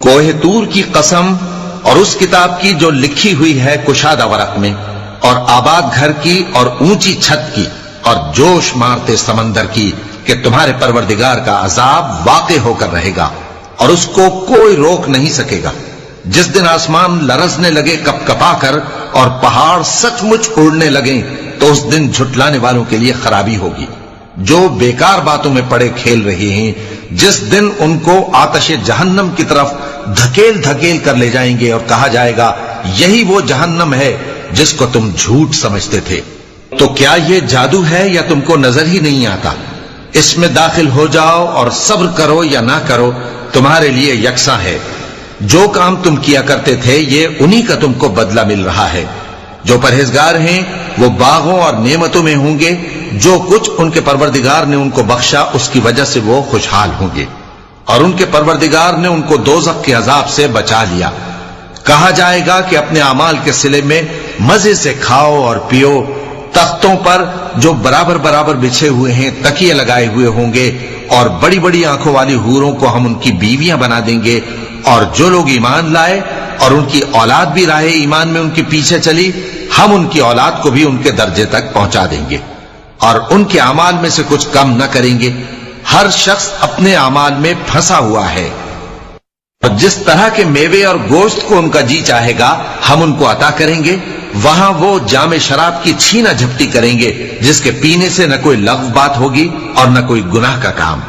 کوہ طور کی قسم اور اس کتاب کی جو لکھی ہوئی ہے کشادہ ورق میں، اور آباد گھر کی اور اونچی چھت کی، اور جوش مارتے سمندر کی، کہ تمہارے پروردگار کا عذاب واقع ہو کر رہے گا اور اس کو کوئی روک نہیں سکے گا۔ جس دن آسمان لرزنے لگے کپ کپا کر اور پہاڑ سچ مچ اڑنے لگیں، تو اس دن جھٹلانے والوں کے لیے خرابی ہوگی جو بیکار باتوں میں پڑے کھیل رہے ہیں۔ جس دن ان کو آتش جہنم کی طرف دھکیل دھکیل کر لے جائیں گے اور کہا جائے گا یہی وہ جہنم ہے جس کو تم جھوٹ سمجھتے تھے۔ تو کیا یہ جادو ہے یا تم کو نظر ہی نہیں آتا؟ اس میں داخل ہو جاؤ اور صبر کرو یا نہ کرو، تمہارے لیے یکساں ہے۔ جو کام تم کیا کرتے تھے یہ انہی کا تم کو بدلہ مل رہا ہے۔ جو پرہیزگار ہیں وہ باغوں اور نعمتوں میں ہوں گے، جو کچھ ان کے پروردگار نے ان کو بخشا اس کی وجہ سے وہ خوشحال ہوں گے، اور ان کے پروردگار نے ان کو دوزخ کے عذاب سے بچا لیا۔ کہا جائے گا کہ اپنے اعمال کے صلے میں مزے سے کھاؤ اور پیو، تختوں پر جو برابر برابر بچھے ہوئے ہیں تکیے لگائے ہوئے ہوں گے، اور بڑی بڑی آنکھوں والی حوروں کو ہم ان کی بیویاں بنا دیں گے۔ اور جو لوگ ایمان لائے اور ان کی اولاد بھی راہ ایمان میں ان کے پیچھے چلی، ہم ان کی اولاد کو بھی ان کے درجے تک پہنچا دیں گے اور ان کے اعمال میں سے کچھ کم نہ کریں گے۔ ہر شخص اپنے اعمال میں پھنسا ہوا ہے، اور جس طرح کے میوے اور گوشت کو ان کا جی چاہے گا ہم ان کو عطا کریں گے۔ وہاں وہ جام شراب کی چھینا جھپٹی کریں گے جس کے پینے سے نہ کوئی لغو بات ہوگی اور نہ کوئی گناہ کا کام۔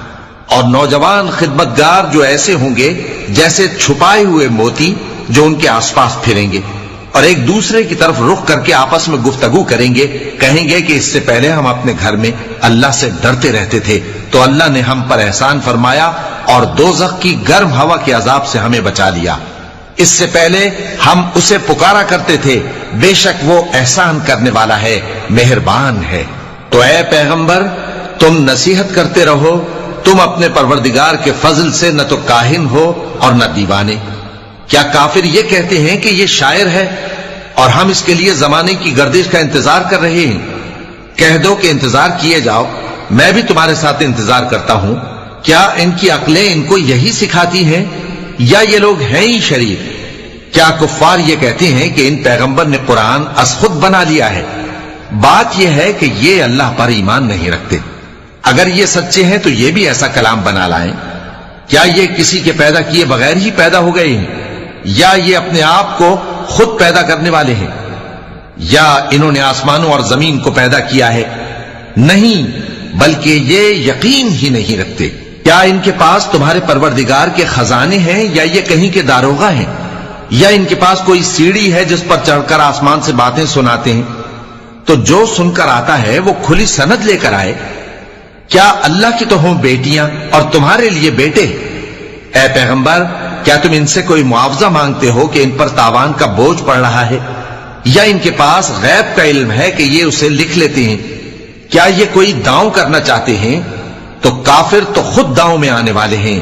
اور نوجوان خدمتگار جو ایسے ہوں گے جیسے چھپائے ہوئے موتی جو ان کے آس پاس پھریں گے، اور ایک دوسرے کی طرف رخ کر کے آپس میں گفتگو کریں گے، کہیں گے کہ اس سے پہلے ہم اپنے گھر میں اللہ سے ڈرتے رہتے تھے، تو اللہ نے ہم پر احسان فرمایا اور دوزخ کی گرم ہوا کے عذاب سے ہمیں بچا لیا۔ اس سے پہلے ہم اسے پکارا کرتے تھے، بے شک وہ احسان کرنے والا ہے، مہربان ہے۔ تو اے پیغمبر تم نصیحت کرتے رہو، تم اپنے پروردگار کے فضل سے نہ تو کاہن ہو اور نہ دیوانے۔ کیا کافر یہ کہتے ہیں کہ یہ شاعر ہے اور ہم اس کے لیے زمانے کی گردش کا انتظار کر رہے ہیں؟ کہہ دو کہ انتظار کیے جاؤ، میں بھی تمہارے ساتھ انتظار کرتا ہوں۔ کیا ان کی عقلیں ان کو یہی سکھاتی ہیں یا یہ لوگ ہیں ہی شریف؟ کیا کفار یہ کہتے ہیں کہ ان پیغمبر نے قرآن از خود بنا لیا ہے؟ بات یہ ہے کہ یہ اللہ پر ایمان نہیں رکھتے۔ اگر یہ سچے ہیں تو یہ بھی ایسا کلام بنا لائیں۔ کیا یہ کسی کے پیدا کیے بغیر ہی پیدا ہو گئے ہیں، یا یہ اپنے آپ کو خود پیدا کرنے والے ہیں، یا انہوں نے آسمانوں اور زمین کو پیدا کیا ہے؟ نہیں، بلکہ یہ یقین ہی نہیں رکھتے۔ کیا ان کے پاس تمہارے پروردگار کے خزانے ہیں یا یہ کہیں کے داروغہ ہیں، یا ان کے پاس کوئی سیڑھی ہے جس پر چڑھ کر آسمان سے باتیں سناتے ہیں؟ تو جو سن کر آتا ہے وہ کھلی سند لے کر آئے۔ کیا اللہ کی تو ہوں بیٹیاں اور تمہارے لیے بیٹے؟ اے پیغمبر کیا تم ان سے کوئی معاوضہ مانگتے ہو کہ ان پر تاوان کا بوجھ پڑ رہا ہے، یا ان کے پاس غیب کا علم ہے کہ یہ اسے لکھ لیتے ہیں؟ کیا یہ کوئی داؤں کرنا چاہتے ہیں؟ تو کافر تو خود داؤں میں آنے والے ہیں۔